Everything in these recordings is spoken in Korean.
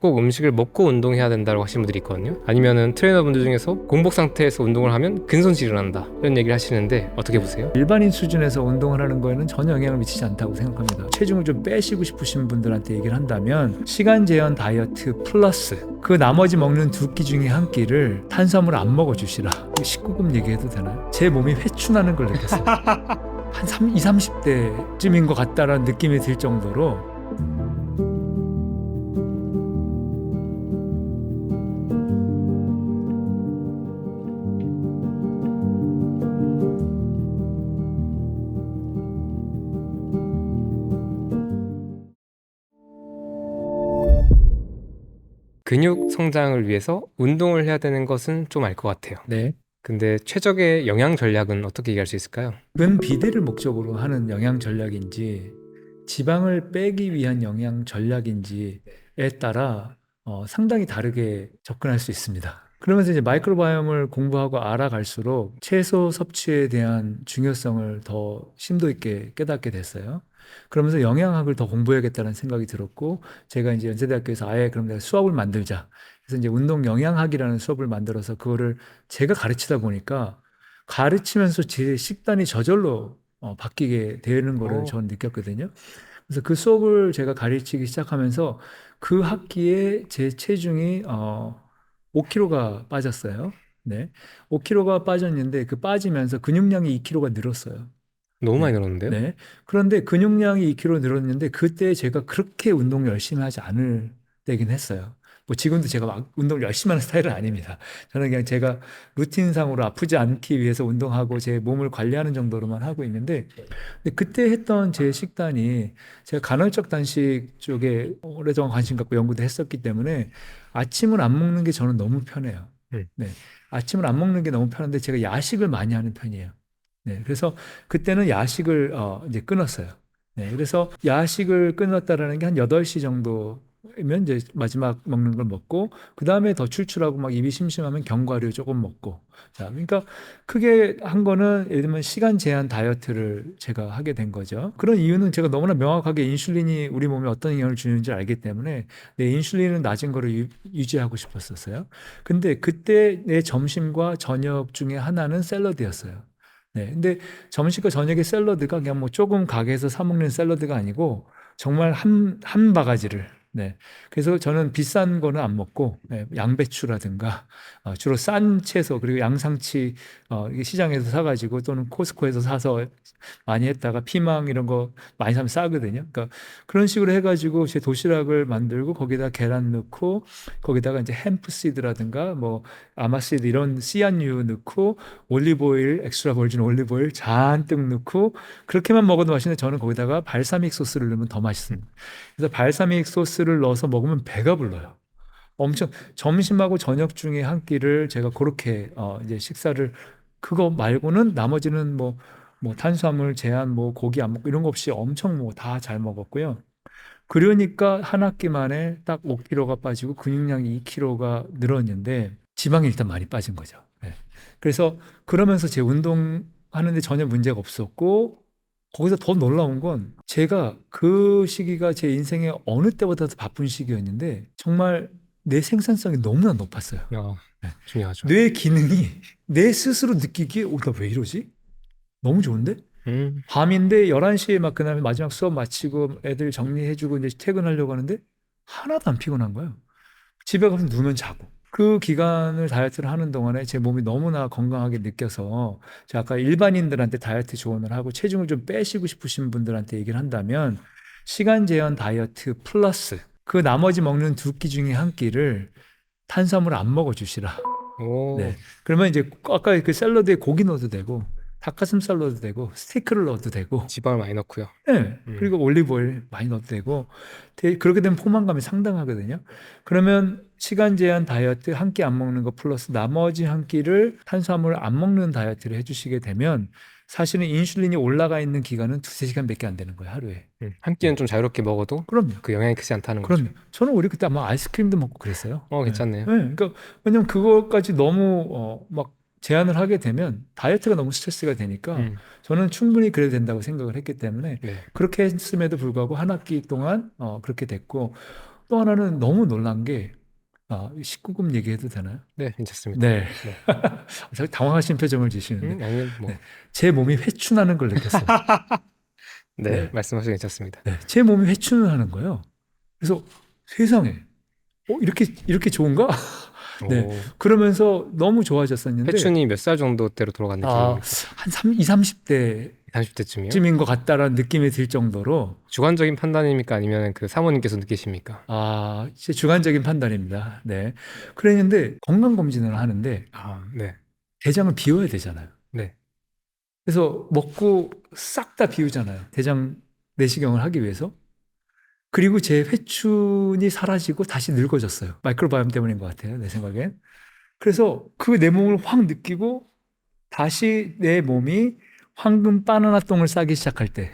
꼭 음식을 먹고 운동해야 된다고 하시는 분들이 있거든요. 아니면은 트레이너분들 중에서 공복 상태에서 운동을 하면 근손실을 한다 이런 얘기를 하시는데 어떻게 보세요? 일반인 수준에서 운동을 하는 거에는 전혀 영향을 미치지 않다고 생각합니다. 체중을 좀 빼시고 싶으신 분들한테 얘기를 한다면 시간 제한 다이어트 플러스 그 나머지 먹는 두 끼 중에 한 끼를 탄수화물 안 먹어주시라. 19금 얘기해도 되나요? 제 몸이 회춘하는 걸 느꼈어요. 한 20, 30대쯤인 것 같다라는 느낌이 들 정도로 근육 성장을 위해서 운동을 해야 되는 것은 좀 알 것 같아요. 네. 근데 최적의 영양 전략은 어떻게 얘기할 수 있을까요? 근비대를 목적으로 하는 영양 전략인지 지방을 빼기 위한 영양 전략인지에 따라 상당히 다르게 접근할 수 있습니다. 그러면서 이제 마이크로바이옴을 공부하고 알아갈수록 채소 섭취에 대한 중요성을 더 심도 있게 깨닫게 됐어요. 그러면서 영양학을 더 공부해야겠다는 생각이 들었고, 제가 이제 연세대학교에서 아예 그럼 내가 수업을 만들자. 그래서 이제 운동 영양학이라는 수업을 만들어서 그거를 제가 가르치다 보니까 가르치면서 제 식단이 저절로 바뀌게 되는 거를 오. 저는 느꼈거든요. 그래서 그 수업을 제가 가르치기 시작하면서 그 학기에 제 체중이 5kg가 빠졌어요. 네. 5kg가 빠졌는데 그 빠지면서 근육량이 2kg가 늘었어요. 너무 많이 네. 늘었는데요? 네. 그런데 근육량이 2kg 늘었는데 그때 제가 그렇게 운동 열심히 하지 않을 때긴 했어요. 뭐 지금도 제가 막 운동을 열심히 하는 스타일은 아닙니다. 저는 그냥 제가 루틴상으로 아프지 않기 위해서 운동하고 제 몸을 관리하는 정도로만 하고 있는데, 근데 그때 했던 제 식단이 제가 간헐적 단식 쪽에 오랫동안 관심 갖고 연구도 했었기 때문에 아침을 안 먹는 게 저는 너무 편해요. 음. 네. 아침을 안 먹는 게 너무 편한데 제가 야식을 많이 하는 편이에요. 네, 그래서 그때는 야식을 이제 끊었어요. 네, 그래서 야식을 끊었다라는 게 한 8시 정도면 이제 마지막 먹는 걸 먹고, 그 다음에 더 출출하고 막 입이 심심하면 견과류 조금 먹고. 자, 그러니까 크게 한 거는 예를 들면 시간 제한 다이어트를 제가 하게 된 거죠. 그런 이유는 제가 너무나 명확하게 인슐린이 우리 몸에 어떤 영향을 주는지 알기 때문에 내 인슐린은 낮은 거를 유지하고 싶었었어요. 근데 그때 내 점심과 저녁 중에 하나는 샐러드였어요. 네. 근데 점심과 저녁에 샐러드가 그냥 뭐 조금 가게에서 사 먹는 샐러드가 아니고 정말 한 바가지를. 네. 그래서 저는 비싼 거는 안 먹고, 네, 양배추라든가 주로 싼 채소 그리고 양상치 이게 시장에서 사가지고 또는 코스코에서 사서 많이 했다가 피망 이런 거 많이 사면 싸거든요. 그러니까 그런 식으로 해가지고 제 도시락을 만들고 거기다 계란 넣고 거기다가 이제 햄프시드라든가 뭐 아마시드 이런 씨앗류 넣고 올리브오일, 엑스트라 버진 올리브오일 잔뜩 넣고 그렇게만 먹어도 맛있는데 저는 거기다가 발사믹 소스를 넣으면 더 맛있습니다. 그래서 발사믹 소스를 넣어서 먹으면 배가 불러요. 엄청 점심하고 저녁 중에 한 끼를 제가 그렇게 이제 식사를 그거 말고는 나머지는 뭐 탄수화물 제한 뭐 고기 안 먹고 이런 거 없이 엄청 뭐 다 잘 먹었고요. 그러니까 한 학기 만에 딱 5kg가 빠지고 근육량이 2kg가 늘었는데 지방이 일단 많이 빠진 거죠. 네. 그래서 그러면서 제 운동하는데 전혀 문제가 없었고 거기서 더 놀라운 건 제가 그 시기가 제 인생의 어느 때보다도 바쁜 시기였는데 정말 내 생산성이 너무나 높았어요. 야, 네. 중요하죠. 뇌 기능이 내 스스로 느끼기에 나 왜 이러지? 너무 좋은데? 음. 밤인데 11시에 막 그다음에 마지막 수업 마치고 애들 정리해주고 이제 퇴근하려고 하는데 하나도 안 피곤한 거예요. 집에 가서 누우면 자고. 그 기간을 다이어트를 하는 동안에 제 몸이 너무나 건강하게 느껴서 제가 아까 일반인들한테 다이어트 조언을 하고 체중을 좀 빼시고 싶으신 분들한테 얘기를 한다면 시간 제한 다이어트 플러스 그 나머지 먹는 두 끼 중에 한 끼를 탄수화물 안 먹어주시라. 오. 네. 그러면 이제 아까 그 샐러드에 고기 넣어도 되고 닭가슴살 넣어도 되고 스테이크를 넣어도 되고, 지방을 많이 넣고요. 네. 음. 그리고 올리브오일 많이 넣어도 되고 그렇게 되면 포만감이 상당하거든요. 그러면 시간 제한 다이어트 한 끼 안 먹는 거 플러스 나머지 한 끼를 탄수화물 안 먹는 다이어트를 해주시게 되면 사실은 인슐린이 올라가 있는 기간은 두세 시간밖에 안 되는 거예요, 하루에. 한 네. 끼는 좀 자유롭게 먹어도 그럼요. 그 영향이 크지 않다는 거죠. 그럼요. 저는 우리 그때 아마 아이스크림도 먹고 그랬어요. 네. 괜찮네요. 네. 그러니까 왜냐면 그거까지 너무 막 제한을 하게 되면 다이어트가 너무 스트레스가 되니까 저는 충분히 그래도 된다고 생각을 했기 때문에 네. 그렇게 했음에도 불구하고 한 학기 동안 그렇게 됐고, 또 하나는 너무 놀란 게 19금 얘기해도 되나요? 네, 괜찮습니다. 네. 네. 되게 당황하신 표정을 지시는데 아니면 뭐 네. 제 몸이 회춘하는 걸 느꼈어요. 네, 네. 말씀하셔도 괜찮습니다. 네. 제 몸이 회춘을 하는 거예요. 그래서 세상에 이렇게 좋은가? 네. 오, 그러면서 너무 좋아졌었는데 회춘이 몇 살 정도 때로 돌아간 느낌입니까? 한 20, 30대쯤인 30대쯤이요? 것 같다라는 느낌이 들 정도로 주관적인 판단입니까? 아니면 그 사모님께서 느끼십니까? 제 주관적인 판단입니다. 네. 그랬는데 건강검진을 하는데 네. 대장을 비워야 되잖아요. 네. 그래서 먹고 싹 다 비우잖아요. 대장 내시경을 하기 위해서. 그리고 제 회춘이 사라지고 다시 늙어졌어요. 마이크로바이옴 때문인 것 같아요. 내 생각엔. 그래서 그 내 몸을 확 느끼고 다시 내 몸이 황금 바나나 똥을 싸기 시작할 때,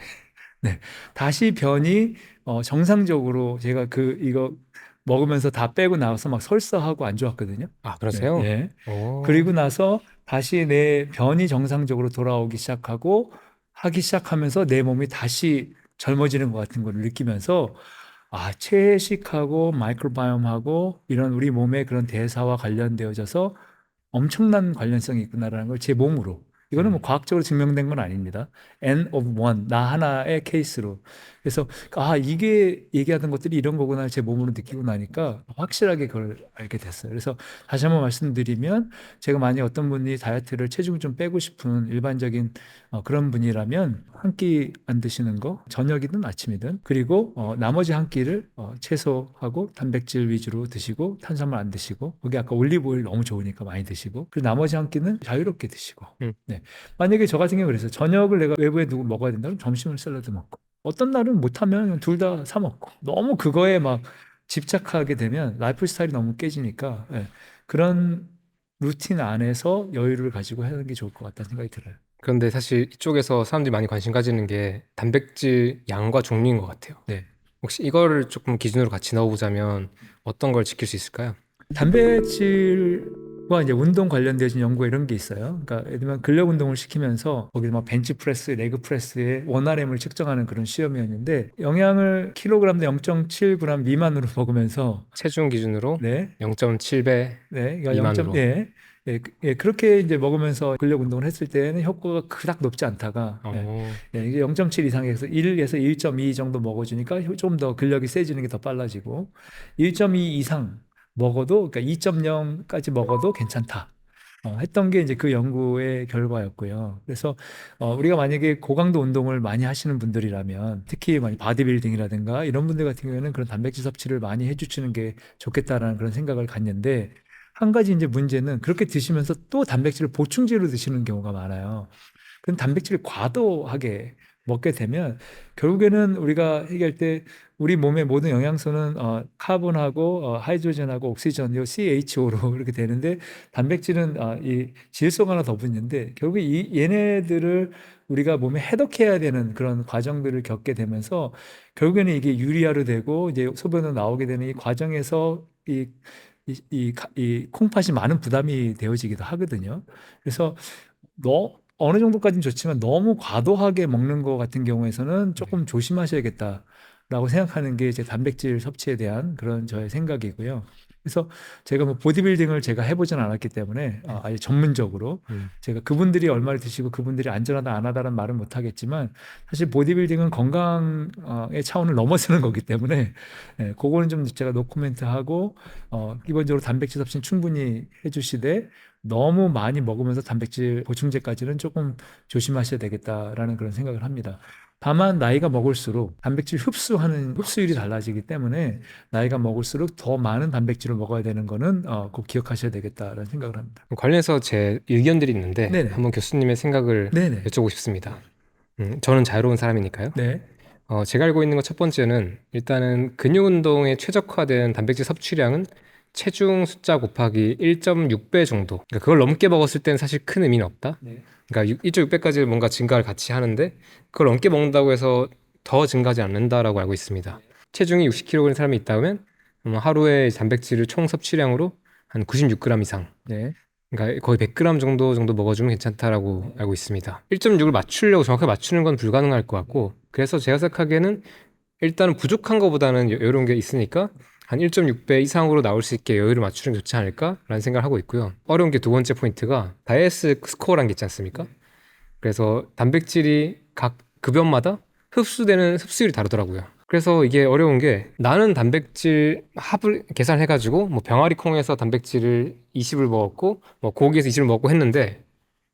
네, 다시 변이 정상적으로 제가 이거 먹으면서 다 빼고 나와서 막 설사하고 안 좋았거든요. 네, 그러세요? 예. 오. 그리고 나서 다시 내 변이 정상적으로 돌아오기 시작하고 하기 시작하면서 내 몸이 다시 젊어지는 것 같은 걸 느끼면서 채식하고 마이크로바이옴하고 이런 우리 몸의 그런 대사와 관련되어져서 엄청난 관련성이 있구나라는 걸 제 몸으로. 이거는 뭐 과학적으로 증명된 건 아닙니다. N of one, 나 하나의 케이스로. 그래서 이게 얘기하던 것들이 이런 거구나 제 몸으로 느끼고 나니까 확실하게 그걸 알게 됐어요. 그래서 다시 한번 말씀드리면 제가 만약 어떤 분이 다이어트를 체중을 좀 빼고 싶은 일반적인 그런 분이라면 한 끼 안 드시는 거, 저녁이든 아침이든, 그리고 나머지 한 끼를 채소하고 단백질 위주로 드시고 탄수화물 안 드시고, 거기 아까 올리브 오일 너무 좋으니까 많이 드시고, 그리고 나머지 한 끼는 자유롭게 드시고. 네. 만약에 저 같은 경우 그래서 저녁을 내가 외부에 두고 먹어야 된다면 점심을 샐러드 먹고, 어떤 날은 못하면 둘 다 사 먹고, 너무 그거에 막 집착하게 되면 라이프 스타일이 너무 깨지니까 그런 루틴 안에서 여유를 가지고 하는 게 좋을 것 같다는 생각이 들어요. 그런데 사실 이쪽에서 사람들이 많이 관심 가지는 게 단백질 양과 종류인 것 같아요. 네. 혹시 이거를 조금 기준으로 같이 넣어보자면 어떤 걸 지킬 수 있을까요? 단백질과 이제 운동 관련된 연구 이런 게 있어요. 그러니까 예를 들면 근력 운동을 시키면서 거기 막 벤치 프레스, 레그 프레스의 원RM을 측정하는 그런 시험이었는데 영양을 킬로그램당 0.7g 미만으로 먹으면서 체중 기준으로 네, 0.7배 네, 그러니까 미만으로. 그렇게 이제 먹으면서 근력 운동을 했을 때는 효과가 그닥 높지 않다가 이게 0.7 이상에서 1에서 1.2 정도 먹어주니까 좀 더 근력이 세지는 게 더 빨라지고 1.2 이상 먹어도 그러니까 2.0까지 먹어도 괜찮다. 했던 게 이제 그 연구의 결과였고요. 그래서 우리가 만약에 고강도 운동을 많이 하시는 분들이라면 특히 많이 바디빌딩이라든가 이런 분들 같은 경우에는 그런 단백질 섭취를 많이 해주시는 게 좋겠다라는 그런 생각을 갖는데 한 가지 이제 문제는 그렇게 드시면서 또 단백질을 보충제로 드시는 경우가 많아요. 그럼 단백질을 과도하게 먹게 되면 결국에는 우리가 얘기할 때 우리 몸의 모든 영양소는 카본하고 하이드로젠하고 옥시전, 요 CHO로 이렇게 되는데 단백질은 이 질소가 하나 더 붙는데 결국에 얘네들을 우리가 몸에 해독해야 되는 그런 과정들을 겪게 되면서 결국에는 이게 유리화로 되고 이제 소변으로 나오게 되는 이 과정에서 이 콩팥이 많은 부담이 되어지기도 하거든요. 그래서 어느 정도까지는 좋지만 너무 과도하게 먹는 것 같은 경우에서는 조금 조심하셔야겠다라고 생각하는 게 이제 단백질 섭취에 대한 그런 저의 생각이고요. 그래서 제가 뭐 보디빌딩을 제가 해보진 않았기 때문에 아예 전문적으로 제가 그분들이 얼마를 드시고 그분들이 안전하다 안 하다는 말은 못 하겠지만 사실 보디빌딩은 건강의 차원을 넘어서는 거기 때문에 그거는 좀 제가 노코멘트하고 기본적으로 단백질 섭취는 충분히 해주시되 너무 많이 먹으면서 단백질 보충제까지는 조금 조심하셔야 되겠다라는 그런 생각을 합니다. 다만 나이가 먹을수록 단백질 흡수율이 달라지기 때문에 나이가 먹을수록 더 많은 단백질을 먹어야 되는 거는 꼭 기억하셔야 되겠다라는 생각을 합니다. 관련해서 제 의견들이 있는데 네네. 한번 교수님의 생각을 네네. 여쭤보고 싶습니다. 저는 자유로운 사람이니까요. 네. 제가 알고 있는 것 첫 번째는 일단은 근육 운동에 최적화된 단백질 섭취량은 체중 숫자 곱하기 1.6배 정도. 그러니까 그걸 넘게 먹었을 때는 사실 큰 의미는 없다. 네. 그러니까 1.6배까지 뭔가 증가를 같이 하는데 그걸 넘게 먹는다고 해서 더 증가하지 않는다라고 알고 있습니다. 체중이 60kg인 사람이 있다면 하루에 단백질을 총 섭취량으로 한 96g 이상. 네. 그러니까 거의 100g 정도 먹어주면 괜찮다라고 알고 있습니다. 1.6을 맞추려고 정확하게 맞추는 건 불가능할 것 같고 그래서 제가 생각하기에는 일단은 부족한 것보다는 이런 게 있으니까 한 1.6배 이상으로 나올 수 있게 여유를 맞추는 게 좋지 않을까라는 생각을 하고 있고요. 어려운 게 두 번째 포인트가 다이에스 스코어라는 게 있지 않습니까? 그래서 단백질이 각 급여마다 흡수되는 흡수율이 다르더라고요. 그래서 이게 어려운 게 나는 단백질 합을 계산해가지고 뭐 병아리 콩에서 단백질을 20을 먹었고 뭐 고기에서 20을 먹고 했는데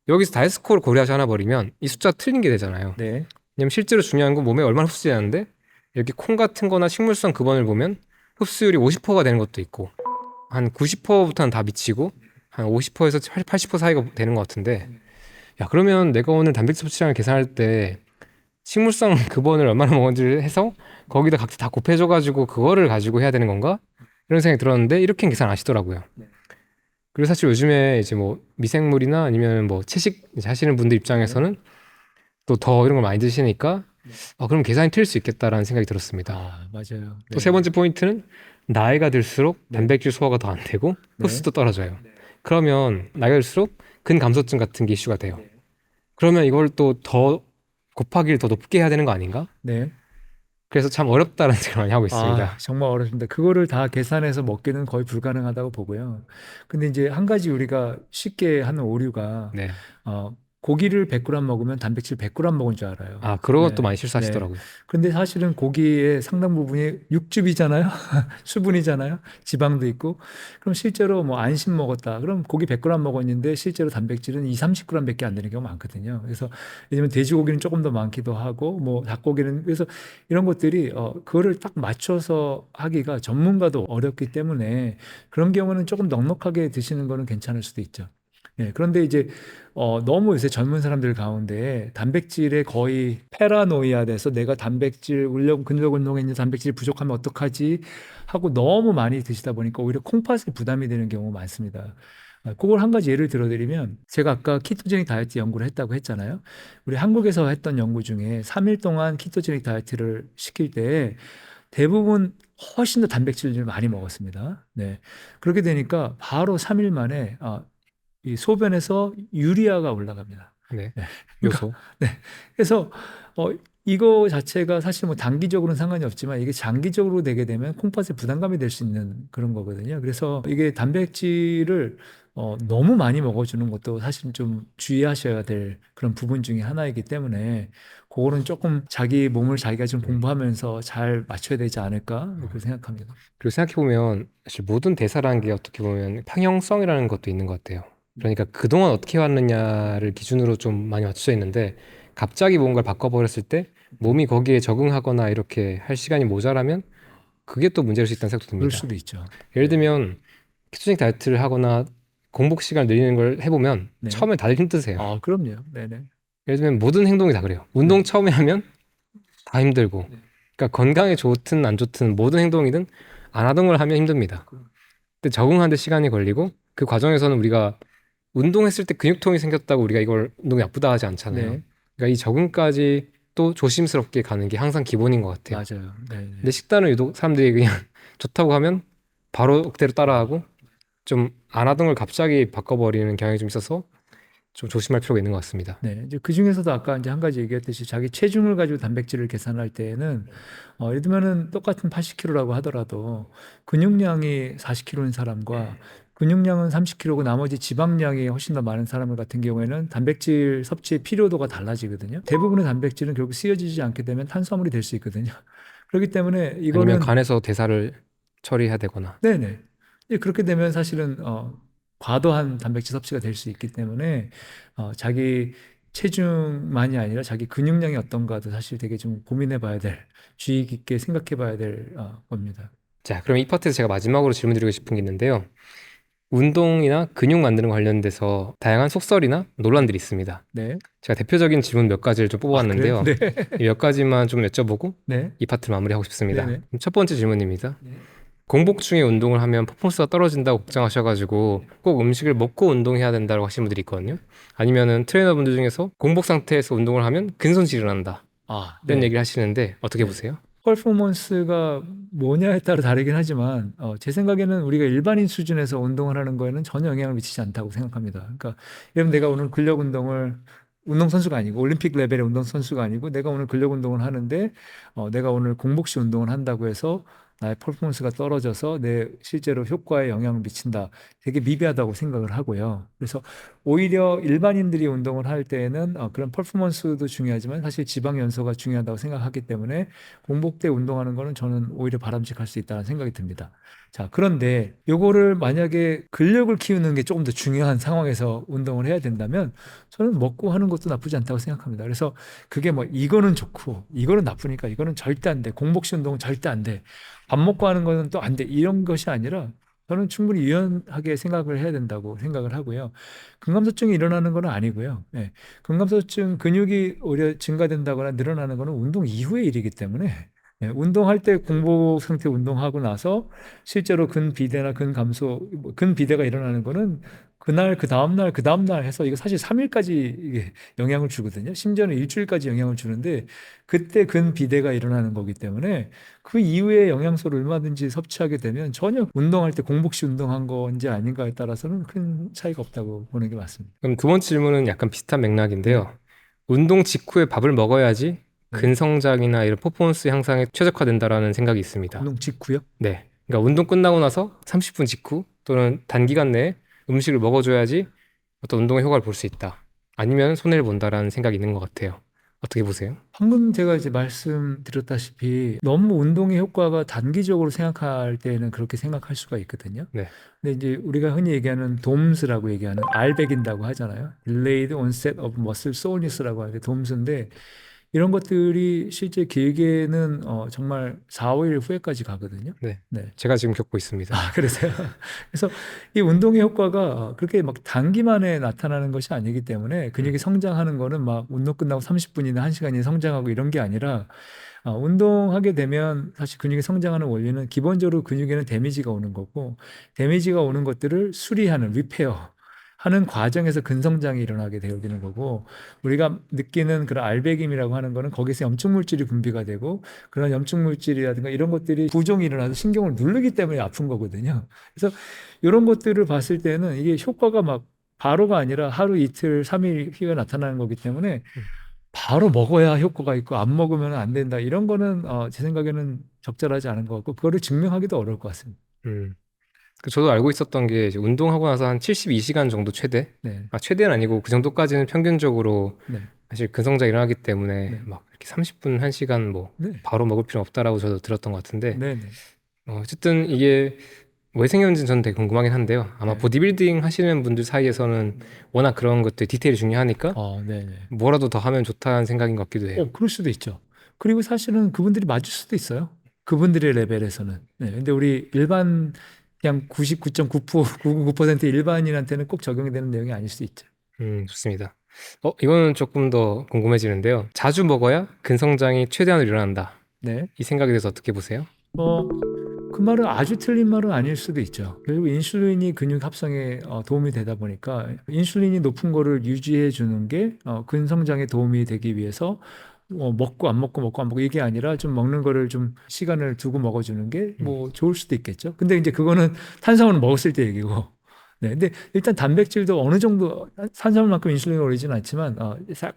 여기서 다이에스 스코어를 고려하지 않아 버리면 이 숫자 틀린 게 되잖아요. 네. 왜냐면 실제로 중요한 건 몸에 얼마나 흡수되는데 이렇게 콩 같은 거나 식물성 급원을 보면 흡수율이 50%가 되는 것도 있고 한 90%부터는 다 미치고 한 50%에서 80% 사이가 되는 것 같은데 야 그러면 내가 오늘 단백질 섭취량을 계산할 때 식물성 급원을 얼마나 먹었는지를 해서 거기다 각자 다 곱해줘가지고 그거를 가지고 해야 되는 건가? 이런 생각이 들었는데 이렇게는 계산 안 하시더라고요. 그리고 사실 요즘에 이제 뭐 미생물이나 아니면 뭐 채식 이제 하시는 분들 입장에서는 또 더 이런 걸 많이 드시니까 그럼 계산이 틀릴 수 있겠다라는 생각이 들었습니다. 아, 맞아요. 또 세 번째 포인트는 나이가 들수록 단백질 소화가 더 안 되고 네. 흡수도 떨어져요. 그러면 나이가 들수록 근감소증 같은 게 이슈가 돼요. 그러면 이걸 또 더 곱하기를 더 높게 해야 되는 거 아닌가? 네. 그래서 참 어렵다는 생각을 많이 하고 있습니다. 아, 정말 어렵습니다. 그거를 다 계산해서 먹기는 거의 불가능하다고 보고요. 근데 이제 한 가지 우리가 쉽게 하는 오류가 네. 고기를 100g 먹으면 단백질 100g 먹은 줄 알아요. 그런 네. 것도 많이 네. 실수하시더라고요. 근데 사실은 고기의 상당 부분이 육즙이잖아요. 수분이잖아요. 지방도 있고. 그럼 실제로 뭐 안심 먹었다. 그럼 고기 100g 먹었는데 실제로 단백질은 2, 30g밖에 안 되는 경우가 많거든요. 그래서 왜냐면 돼지고기는 조금 더 많기도 하고 뭐 닭고기는 그래서 이런 것들이 그거를 딱 맞춰서 하기가 전문가도 어렵기 때문에 그런 경우는 조금 넉넉하게 드시는 거는 괜찮을 수도 있죠. 예, 그런데 이제 너무 요새 젊은 사람들 가운데 단백질에 거의 패러노이아 돼서 내가 단백질 근력 운동에 단백질 부족하면 어떡하지 하고 너무 많이 드시다 보니까 오히려 콩팥에 부담이 되는 경우가 많습니다. 그걸 한 가지 예를 들어드리면 제가 아까 키토제닉 다이어트 연구를 했다고 했잖아요. 우리 한국에서 했던 연구 중에 3일 동안 키토제닉 다이어트를 시킬 때 대부분 훨씬 더 단백질을 많이 먹었습니다. 네. 그렇게 되니까 바로 3일 만에 이 소변에서 유리아가 올라갑니다. 네. 네. 요소. 네. 그래서 이거 자체가 사실 뭐 단기적으로는 상관이 없지만 이게 장기적으로 되게 되면 콩팥에 부담감이 될 수 있는 그런 거거든요. 그래서 이게 단백질을 너무 많이 먹어주는 것도 사실 좀 주의하셔야 될 그런 부분 중에 하나이기 때문에 그거는 조금 자기 몸을 자기가 좀 공부하면서 잘 맞춰야 되지 않을까 그렇게 생각합니다. 그리고 생각해보면 사실 모든 대사라는 게 어떻게 보면 평형성이라는 것도 있는 것 같아요. 그러니까 그동안 어떻게 해왔느냐를 기준으로 좀 많이 맞춰져 있는데 갑자기 뭔가를 바꿔버렸을 때 몸이 거기에 적응하거나 이렇게 할 시간이 모자라면 그게 또 문제일 수 있다는 생각도 그럴 듭니다. 수도 있죠. 예를 들면 키토제닉 다이어트를 하거나 공복 시간을 늘리는 걸 해보면 네. 처음에 다들 힘드세요. 그럼요. 네네. 예를 들면 모든 행동이 다 그래요. 운동 처음에 하면 다 힘들고 그러니까 건강에 좋든 안 좋든 모든 행동이든 안 하던 걸 하면 힘듭니다. 근데 적응하는데 시간이 걸리고 그 과정에서는 우리가 운동했을 때 근육통이 생겼다고 우리가 이걸 운동이 나쁘다 하지 않잖아요. 네. 그러니까 이 적응까지 또 조심스럽게 가는 게 항상 기본인 것 같아요. 맞아요. 네. 근데 식단은 유독 사람들이 그냥 좋다고 하면 바로 그대로 따라하고 좀 안 하던 걸 갑자기 바꿔버리는 경향이 좀 있어서 좀 조심할 필요가 있는 것 같습니다. 네, 이제 그 중에서도 아까 이제 한 가지 얘기했듯이 자기 체중을 가지고 단백질을 계산할 때에는 예를 들면은 똑같은 80kg라고 하더라도 근육량이 40kg인 사람과 근육량은 30kg고 나머지 지방량이 훨씬 더 많은 사람 같은 경우에는 단백질 섭취의 필요도가 달라지거든요. 대부분의 단백질은 결국 쓰여지지 않게 되면 탄수화물이 될 수 있거든요. 그렇기 때문에 아니면 이거는 간에서 대사를 처리해야 되거나. 네네. 이제 그렇게 되면 사실은 과도한 단백질 섭취가 될 수 있기 때문에 자기 체중만이 아니라 자기 근육량이 어떤가도 사실 되게 좀 고민해 봐야 될, 주의 깊게 생각해 봐야 될 겁니다. 자, 그럼 이 파트에서 제가 마지막으로 질문드리고 싶은 게 있는데요. 운동이나 근육 만드는 거 관련돼서 다양한 속설이나 논란들이 있습니다. 네. 제가 대표적인 질문 몇 가지를 좀 뽑아왔는데요. 그래요? 이 몇 가지만 좀 여쭤보고 네. 이 파트를 마무리하고 싶습니다. 네네. 그럼 첫 번째 질문입니다. 공복 중에 운동을 하면 퍼포먼스가 떨어진다고 걱정하셔가지고 꼭 음식을 먹고 운동해야 된다고 하시는 분들이 있거든요. 아니면은 트레이너분들 중에서 공복 상태에서 운동을 하면 근손실을 한다. 이런 네. 얘기를 하시는데 어떻게 네. 보세요? 퍼포먼스가 뭐냐에 따라 다르긴 하지만 제 생각에는 우리가 일반인 수준에서 운동을 하는 거에는 전혀 영향을 미치지 않다고 생각합니다. 그러니까 예를 내가 오늘 근력 운동을 운동선수가 아니고 올림픽 레벨의 운동선수가 아니고 내가 오늘 근력 운동을 하는데 내가 오늘 공복시 운동을 한다고 해서 나의 퍼포먼스가 떨어져서 내 실제로 효과에 영향을 미친다. 되게 미비하다고 생각을 하고요. 그래서 오히려 일반인들이 운동을 할 때에는 그런 퍼포먼스도 중요하지만 사실 지방 연소가 중요하다고 생각하기 때문에 공복 때 운동하는 거는 저는 오히려 바람직할 수 있다는 생각이 듭니다. 자, 그런데 요거를 만약에 근력을 키우는 게 조금 더 중요한 상황에서 운동을 해야 된다면 저는 먹고 하는 것도 나쁘지 않다고 생각합니다. 그래서 그게 뭐 이거는 좋고 이거는 나쁘니까 이거는 절대 안 돼. 공복식 운동은 절대 안 돼. 밥 먹고 하는 거는 또 안 돼. 이런 것이 아니라 저는 충분히 유연하게 생각을 해야 된다고 생각을 하고요. 근감소증이 일어나는 건 아니고요. 예. 근감소증 근육이 오히려 증가된다거나 늘어나는 거는 운동 이후의 일이기 때문에 예, 운동할 때 공복 상태 운동하고 나서 실제로 근비대나 근감소, 근비대가 일어나는 거는 그날, 그 다음날, 그 다음날 해서 이거 사실 3일까지 이게 영향을 주거든요. 심지어는 일주일까지 영향을 주는데 그때 근비대가 일어나는 거기 때문에 그 이후에 영양소를 얼마든지 섭취하게 되면 전혀 운동할 때 공복식 운동한 건지 아닌가에 따라서는 큰 차이가 없다고 보는 게 맞습니다. 그럼 두 번째 질문은 약간 비슷한 네. 맥락인데요. 운동 직후에 밥을 먹어야지 네. 근성장이나 이런 퍼포먼스 향상에 최적화된다라는 생각이 있습니다. 운동 직후요? 네. 그러니까 운동 끝나고 나서 30분 직후 또는 단기간 내에 음식을 먹어줘야지 어떤 운동의 효과를 볼 수 있다. 아니면 손해를 본다라는 생각이 있는 것 같아요. 어떻게 보세요? 방금 제가 이제 말씀드렸다시피 너무 운동의 효과가 단기적으로 생각할 때는 그렇게 생각할 수가 있거든요. 네. 근데 이제 우리가 흔히 얘기하는 DOMS라고 얘기하는 알백인다고 하잖아요. Delayed Onset of Muscle Soreness라고 하는데 DOMS인데 이런 것들이 실제 길게는 정말 4, 5일 후에까지 가거든요. 네. 네. 제가 지금 겪고 있습니다. 그래서요. 그래서 이 운동의 효과가 그렇게 막 단기만에 나타나는 것이 아니기 때문에 근육이 성장하는 거는 막 운동 끝나고 30분이나 1시간이 성장하고 이런 게 아니라 운동하게 되면 사실 근육이 성장하는 원리는 기본적으로 근육에는 데미지가 오는 거고 데미지가 오는 것들을 수리하는 리페어 하는 과정에서 근성장이 일어나게 되어지는 거고 우리가 느끼는 그런 알배김이라고 하는 거는 거기서 염증 물질이 분비가 되고 그런 염증 물질이라든가 이런 것들이 부종이 일어나서 신경을 누르기 때문에 아픈 거거든요. 그래서 이런 것들을 봤을 때는 이게 효과가 막 바로가 아니라 하루 이틀 3일 후에 나타나는 거기 때문에 바로 먹어야 효과가 있고 안 먹으면 안 된다. 이런 거는 제 생각에는 적절하지 않은 것 같고 그거를 증명하기도 어려울 것 같습니다. 음. 저도 알고 있었던 게 이제 운동하고 나서 한 72시간 정도 최대? 네, 최대는 아니고 그 정도까지는 평균적으로 네, 사실 근성장이 일어나기 때문에 네, 막 이렇게 30분, 1시간 뭐 네, 바로 먹을 필요는 없다라고 저도 들었던 것 같은데 네, 네, 어쨌든 이게 왜 생겼는지 저는 되게 궁금하긴 한데요. 아마 네. 보디빌딩 하시는 분들 사이에서는 워낙 그런 것들 디테일이 중요하니까 네, 네. 뭐라도 더 하면 좋다는 생각인 것 같기도 해요. 그럴 수도 있죠. 그리고 사실은 그분들이 맞을 수도 있어요. 그분들의 레벨에서는. 네, 근데 우리 일반 그냥 99.9% 일반인한테는 꼭 적용이 되는 내용이 아닐 수 있죠. 좋습니다. 이거는 조금 더 궁금해지는데요. 자주 먹어야 근성장이 최대한으로 일어난다. 네. 이 생각에 대해서 어떻게 보세요? 그 말은 아주 틀린 말은 아닐 수도 있죠. 결국 인슐린이 근육 합성에 도움이 되다 보니까 인슐린이 높은 거를 유지해 주는 게 근성장에 도움이 되기 위해서 먹고 안 먹고 먹고 안 먹고 이게 아니라 좀 먹는 거를 좀 시간을 두고 먹어주는 게 뭐 좋을 수도 있겠죠. 근데 이제 그거는 탄수화물 먹었을 때 얘기고. 네, 근데 일단 단백질도 어느 정도 탄수화물만큼 인슐린이 오르지는 않지만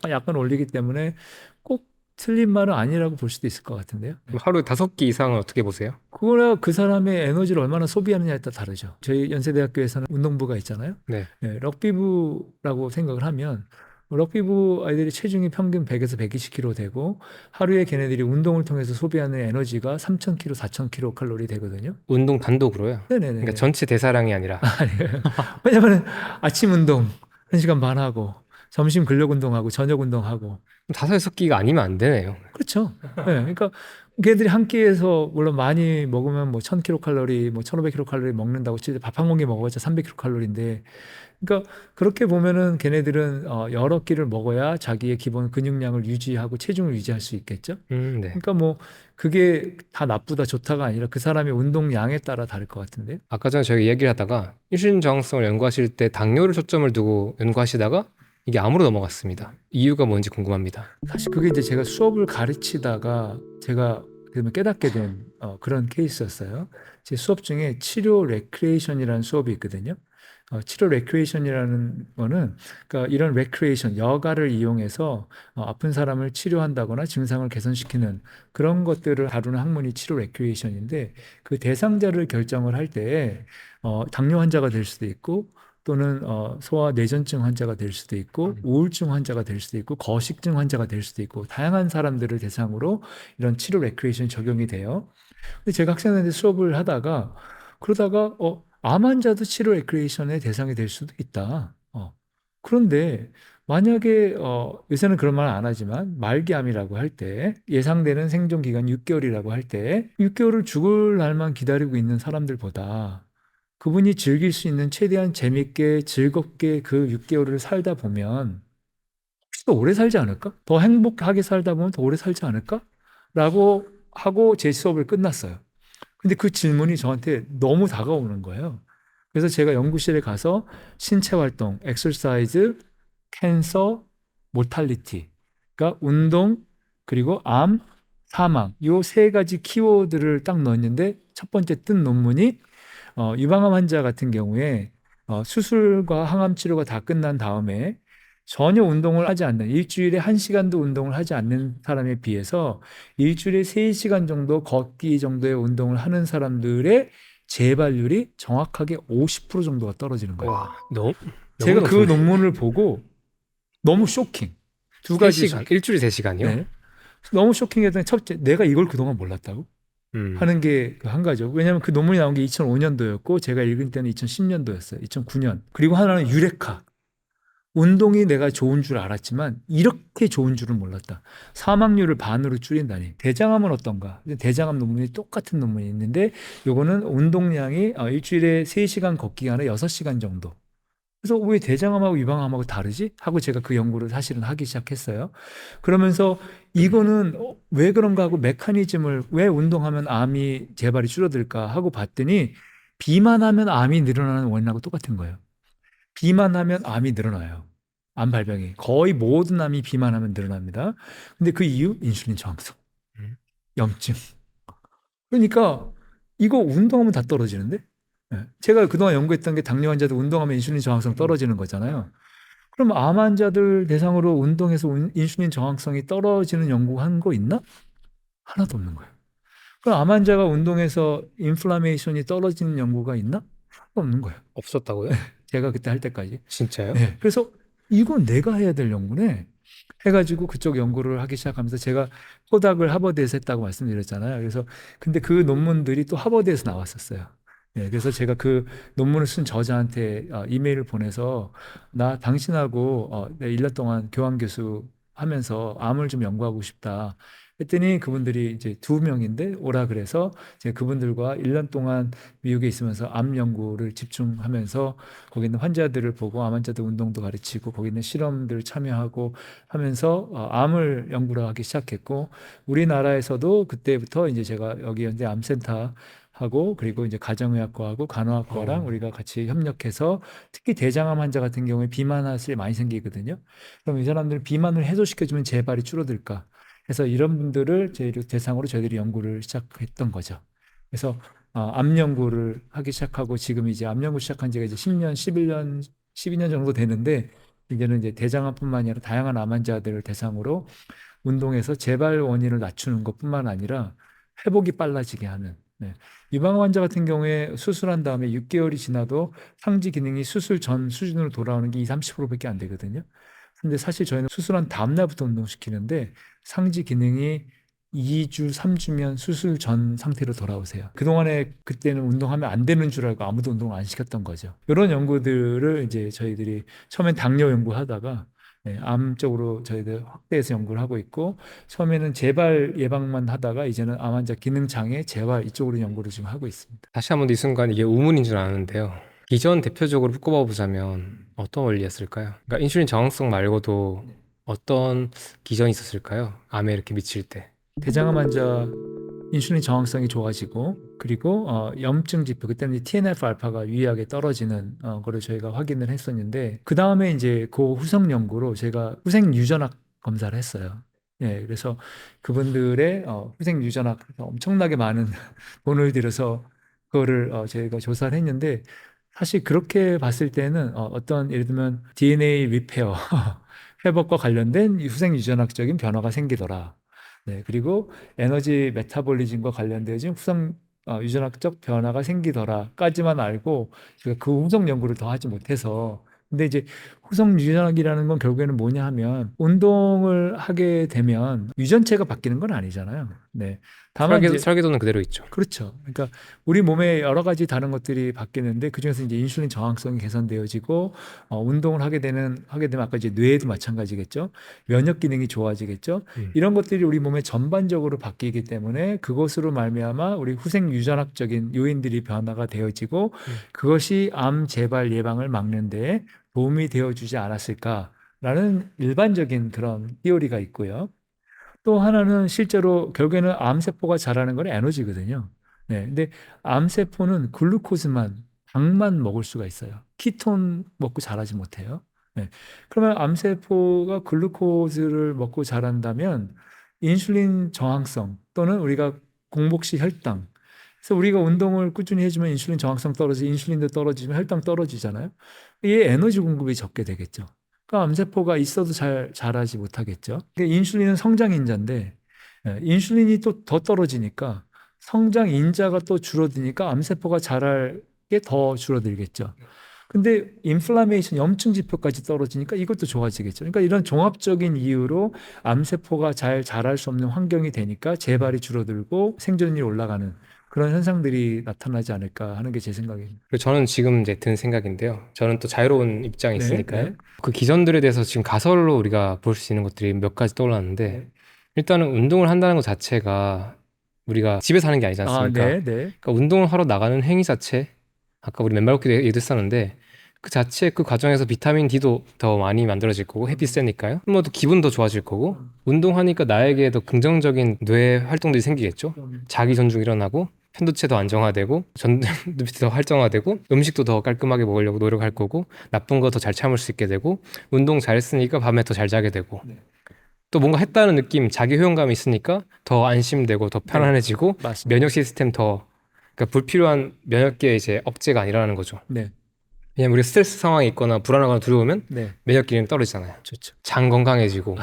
약간 올리기 때문에 꼭 틀린 말은 아니라고 볼 수도 있을 것 같은데요. 네. 그럼 하루에 5끼 이상은 어떻게 보세요? 그거나 그 사람의 에너지를 얼마나 소비하느냐에 따라 다르죠. 저희 연세대학교에서는 운동부가 있잖아요. 네. 네, 럭비부라고 생각을 하면 럭비부 아이들이 체중이 평균 100에서 120kg 되고 하루에 걔네들이 운동을 통해서 소비하는 에너지가 3,000kg, 4,000kcal 되거든요. 운동 단독으로요. 네네네. 그러니까 전체 대사량이 아니라. 왜냐면 아침 운동 1시간 반 하고 점심 근력 운동하고 저녁 운동하고 5-6끼가 아니면 안 되네요. 그렇죠. 네, 그러니까 걔들이 한 끼에서 물론 많이 먹으면 뭐 1,000kcal, 뭐 1,500kcal 먹는다고 치지 밥 한 공기 먹어봤자 300kcal인데 그러니까 그렇게 보면은 걔네들은 여러 끼를 먹어야 자기의 기본 근육량을 유지하고 체중을 유지할 수 있겠죠. 네. 그러니까 뭐 그게 다 나쁘다 좋다가 아니라 그 사람의 운동량에 따라 다를 것 같은데요. 아까 전에 저희가 얘기를 하다가 인슐린 저항성을 연구하실 때 당뇨를 초점을 두고 연구하시다가 이게 암으로 넘어갔습니다. 이유가 뭔지 궁금합니다. 사실 그게 이제 제가 수업을 가르치다가 제가 그러면 깨닫게 된 그런 케이스였어요. 제 수업 중에 치료 레크레이션이라는 수업이 있거든요. 치료 레크레이션이라는 거는 그러니까 이런 레크레이션, 여가를 이용해서 아픈 사람을 치료한다거나 증상을 개선시키는 그런 것들을 다루는 학문이 치료 레크레이션인데 그 대상자를 결정을 할 때 당뇨 환자가 될 수도 있고 또는 소아 뇌전증 환자가 될 수도 있고 우울증 환자가 될 수도 있고 거식증 환자가 될 수도 있고 다양한 사람들을 대상으로 이런 치료 레크레이션이 적용이 돼요. 근데 제가 학생들한테 수업을 하다가 그러다가 암 환자도 치료 레크레이션의 대상이 될 수도 있다. 그런데 만약에 요새는 그런 말 안 하지만 말기암이라고 할 때 예상되는 생존 기간 6개월이라고 할 때 6개월을 죽을 날만 기다리고 있는 사람들보다 그분이 즐길 수 있는 최대한 재밌게 즐겁게 그 6개월을 살다 보면 혹시 더 오래 살지 않을까? 더 행복하게 살다 보면 더 오래 살지 않을까? 라고 하고 제 수업을 끝났어요. 근데 그 질문이 저한테 너무 다가오는 거예요. 그래서 제가 연구실에 가서 신체 활동, 엑서사이즈, 캔서, 모탈리티, 그러니까 운동, 그리고 암, 사망, 요 세 가지 키워드를 딱 넣었는데 첫 번째 뜬 논문이 유방암 환자 같은 경우에 수술과 항암 치료가 다 끝난 다음에 전혀 운동을 하지 않는 일주일에 1시간도 운동을 하지 않는 사람에 비해서 일주일에 3시간 정도 걷기 정도의 운동을 하는 사람들의 재발률이 정확하게 50% 정도가 떨어지는 거예요. 와, 너무 제가 그 높은데. 논문을 보고 너무 쇼킹. 두 가지 3시간, 일주일에 3시간이요? 네. 너무 쇼킹했던 게 첫째, 내가 이걸 그동안 몰랐다고 하는 게 한 가지죠. 왜냐하면 그 논문이 나온 게 2005년도였고 제가 읽은 때는 2010년도였어요. 2009년. 그리고 하나는 유레카. 운동이 내가 좋은 줄 알았지만 이렇게 좋은 줄은 몰랐다. 사망률을 반으로 줄인다니. 대장암은 어떤가? 대장암 논문이 똑같은 논문이 있는데 요거는 운동량이 일주일에 3시간 걷기가 아니라 6시간 정도. 그래서 왜 대장암하고 유방암하고 다르지? 하고 제가 그 연구를 사실은 하기 시작했어요. 그러면서 이거는 왜 그런가 하고 메커니즘을 왜 운동하면 암이 재발이 줄어들까 하고 봤더니 비만하면 암이 늘어나는 원인하고 똑같은 거예요. 비만하면 암이 늘어나요. 암 발병이. 거의 모든 암이 비만하면 늘어납니다. 근데 그 이유? 인슐린 저항성, 음. 염증. 그러니까 이거 운동하면 다 떨어지는데? 예. 제가 그동안 연구했던 게 당뇨 환자도 운동하면 인슐린 저항성 떨어지는 거잖아요. 그럼 암 환자들 대상으로 운동해서 인슐린 저항성이 떨어지는 연구한 거 있나? 하나도 없는 거예요. 그럼 암 환자가 운동해서 인플라메이션이 떨어지는 연구가 있나? 하나도 없는 거예요. 없었다고요? 제가 그때 할 때까지. 진짜요? 네. 그래서 이건 내가 해야 될 연구네. 해가지고 그쪽 연구를 하기 시작하면서 제가 포닥을 하버드에서 했다고 말씀드렸잖아요. 그래서 근데 그 논문들이 또 하버드에서 나왔었어요. 네, 그래서 제가 그 논문을 쓴 저자한테 이메일을 보내서 나 당신하고 내 1년 동안 교환 교수 하면서 암을 좀 연구하고 싶다. 했더니 그분들이 이제 2명인데 오라 그래서 제가 그분들과 1년 동안 미국에 있으면서 암 연구를 집중하면서 거기 있는 환자들을 보고 암 환자들 운동도 가르치고 거기 있는 실험들 참여하고 하면서 암을 연구를 하기 시작했고 우리나라에서도 그때부터 이제 제가 여기 현재 암센터 하고 그리고 이제 가정의학과하고 간호학과랑 우리가 같이 협력해서 특히 대장암 환자 같은 경우에 비만하실 많이 생기거든요. 그럼 이 사람들 비만을 해소시켜주면 재발이 줄어들까? 해서 이런 분들을 대상으로 저희들이 연구를 시작했던 거죠. 그래서 암 연구를 하기 시작하고 지금 이제 암 연구 시작한 지가 이제 10년, 11년, 12년 정도 되는데 이제는 이제 대장암뿐만 아니라 다양한 암 환자들을 대상으로 운동해서 재발 원인을 낮추는 것뿐만 아니라 회복이 빨라지게 하는. 네. 유방 환자 같은 경우에 수술한 다음에 6개월이 지나도 상지 기능이 수술 전 수준으로 돌아오는 게 20, 30%밖에 안 되거든요. 근데 사실 저희는 수술한 다음날부터 운동시키는데 상지 기능이 2주, 3주면 수술 전 상태로 돌아오세요. 그동안에 그때는 운동하면 안 되는 줄 알고 아무도 운동을 안 시켰던 거죠. 이런 연구들을 이제 저희들이 처음엔 당뇨 연구하다가 암 쪽으로 저희들 확대해서 연구를 하고 있고 처음에는 재발 예방만 하다가 이제는 암 환자 기능 장애 재발 이쪽으로 연구를 지금 하고 있습니다. 다시 한 번 이 순간 이게 우문인 줄 아는데요. 기전 대표적으로 꼽아보자면 어떤 원리였을까요? 그러니까 인슐린 저항성 말고도 어떤 기전이 있었을까요? 암에 이렇게 미칠 때. 대장암 환자 인슐린 저항성이 좋아지고 그리고 염증 지표 그때는 TNF 알파가 유의하게 떨어지는 거를 저희가 확인을 했었는데 그 다음에 이제 그 후속 연구로 제가 후생 유전학 검사를 했어요. 예, 그래서 그분들의 후생 유전학 엄청나게 많은 돈을 들여서 그거를 저희가 조사를 했는데 사실 그렇게 봤을 때는 어떤 예를 들면 DNA 리페어 회복과 관련된 이 후생 유전학적인 변화가 생기더라. 네, 그리고 에너지 메타볼리즘과 관련되어진 후생 유전학적 변화가 생기더라까지만 알고 제가 그 후속 연구를 더 하지 못해서 근데 이제 후속 유전학이라는 건 결국에는 뭐냐 하면 운동을 하게 되면 유전체가 바뀌는 건 아니잖아요. 네. 다만 이제 설계도는 그대로 있죠. 그렇죠. 그러니까 우리 몸에 여러 가지 다른 것들이 바뀌는데 그중에서 이제 인슐린 저항성이 개선되어지고 운동을 하게 되면 아까 이제 뇌에도 마찬가지겠죠. 면역 기능이 좋아지겠죠. 이런 것들이 우리 몸에 전반적으로 바뀌기 때문에 그것으로 말미암아 우리 후생 유전학적인 요인들이 변화가 되어지고 그것이 암 재발 예방을 막는 데 도움이 되어주지 않았을까라는 일반적인 그런 티오리가 있고요. 또 하나는 실제로 결국에는 암세포가 자라는 건 에너지거든요. 네. 근데 암세포는 글루코즈만, 당만 먹을 수가 있어요. 키톤 먹고 자라지 못해요. 네. 그러면 암세포가 글루코즈를 먹고 자란다면 인슐린 저항성 또는 우리가 공복시 혈당. 그래서 우리가 운동을 꾸준히 해주면 인슐린 저항성 떨어지고 인슐린도 떨어지면 혈당 떨어지잖아요. 이게 에너지 공급이 적게 되겠죠. 그러니까 암세포가 있어도 잘 자라지 못하겠죠. 그러니까 인슐린은 성장 인자인데 인슐린이 또 더 떨어지니까 성장 인자가 또 줄어드니까 암세포가 자랄 게 더 줄어들겠죠. 근데 인플라메이션 염증 지표까지 떨어지니까 이것도 좋아지겠죠. 그러니까 이런 종합적인 이유로 암세포가 잘 자랄 수 없는 환경이 되니까 재발이 줄어들고 생존율이 올라가는 그런 현상들이 나타나지 않을까 하는 게 제 생각입니다. 그리고 저는 지금 이제 든 생각인데요. 저는 또 자유로운 입장이 네, 있으니까요. 네. 그 기전들에 대해서 지금 가설로 우리가 볼 수 있는 것들이 몇 가지 떠올랐는데 네. 일단은 운동을 한다는 것 자체가 우리가 집에서 하는 게 아니지 않습니까? 네, 네. 그러니까 운동을 하러 나가는 행위 자체, 아까 우리 맨발 걷기도 얘기도 했었는데 그 자체 그 과정에서 비타민 D도 더 많이 만들어질 거고 햇빛 세니까요. 뭐 또 기분도 좋아질 거고 운동하니까 나에게 더 긍정적인 뇌 활동들이 생기겠죠. 자기 전중 일어나고 편도체 더 안정화되고 전두엽이 더 활성화되고 음식도 더 깔끔하게 먹으려고 노력할 거고 나쁜 거 더 잘 참을 수 있게 되고 운동 잘했으니까 밤에 더 잘 자게 되고 네. 또 뭔가 했다는 느낌, 자기 효용감이 있으니까 더 안심되고 더 편안해지고 맞습니다. 면역 시스템 더 그러니까 불필요한 면역계의 이제 억제가 안 일어나는 거죠. 네, 왜냐면 우리 스트레스 상황이 있거나 불안하거나 두려우면 네. 면역 기능이 떨어지잖아요. 좋죠. 장 건강해지고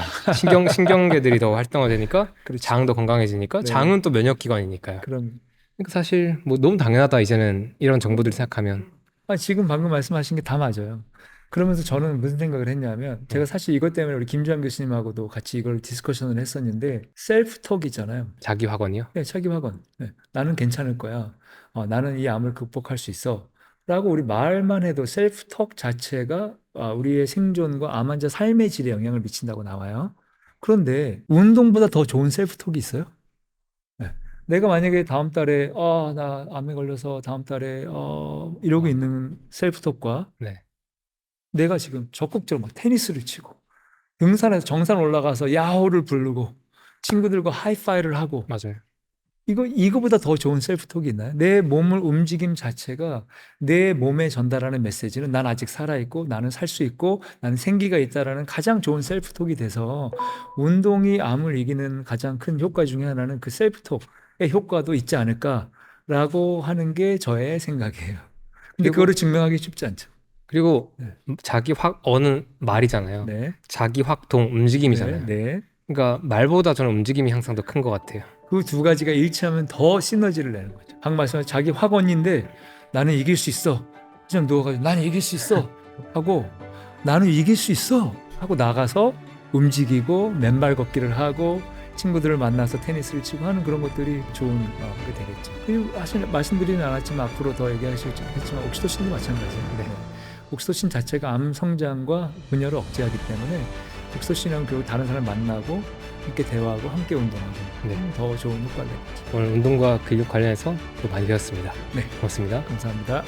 신경계들이 더 활성화되니까 그렇죠. 장도 건강해지니까 네. 장은 또 면역 기관이니까요. 그럼 그러니까 사실 뭐 너무 당연하다 이제는 이런 정보들을 생각하면 지금 방금 말씀하신 게 다 맞아요. 그러면서 저는 무슨 생각을 했냐면 제가 사실 이것 때문에 우리 김주환 교수님하고도 같이 이걸 디스커션을 했었는데 셀프톡 있잖아요. 자기 확언이요. 네, 차기 확언. 네, 나는 괜찮을 거야. 나는 이 암을 극복할 수 있어. 라고 우리 말만 해도 셀프톡 자체가 우리의 생존과 암 환자 삶의 질에 영향을 미친다고 나와요. 그런데 운동보다 더 좋은 셀프톡이 있어요? 네. 내가 만약에 다음 달에 나 암에 걸려서 다음 달에 이러고 있는 셀프톡과 네. 내가 지금 적극적으로 막 테니스를 치고 등산에서 정상 올라가서 야호를 부르고 친구들과 하이파이를 하고 맞아요. 이거보다 더 좋은 셀프톡이 있나요? 내 몸을 움직임 자체가 내 몸에 전달하는 메시지는 난 아직 살아있고 나는 살 수 있고 나는 생기가 있다라는 가장 좋은 셀프톡이 돼서 운동이 암을 이기는 가장 큰 효과 중에 하나는 그 셀프톡의 효과도 있지 않을까라고 하는 게 저의 생각이에요. 근데 그리고- 그거를 증명하기 쉽지 않죠. 그리고 네. 자기 어는 말이잖아요. 네. 자기 확동 움직임이잖아요. 네. 그러니까 말보다 저는 움직임이 항상 더 큰 것 같아요. 그 두 가지가 일치하면 더 시너지를 내는 거죠. 방금 말씀하신 자기 확언인데 나는 이길 수 있어. 그냥 누워가지고 나는 이길 수 있어 하고 나는 이길 수 있어 하고 나가서 움직이고 맨발 걷기를 하고 친구들을 만나서 테니스를 치고 하는 그런 것들이 좋은 게 되겠죠. 그리고 사실 말씀드리진 않았지만 앞으로 더 얘기하시겠지만 옥시토신도 마찬가지예요. 네. 옥시토신 자체가 암 성장과 분열을 억제하기 때문에 옥시토신이랑 결국 다른 사람 만나고 함께 대화하고 함께 운동하고 네. 더 좋은 효과를 내겠죠. 오늘 운동과 근력 관련해서 또 많이 배웠습니다. 네. 고맙습니다. 감사합니다.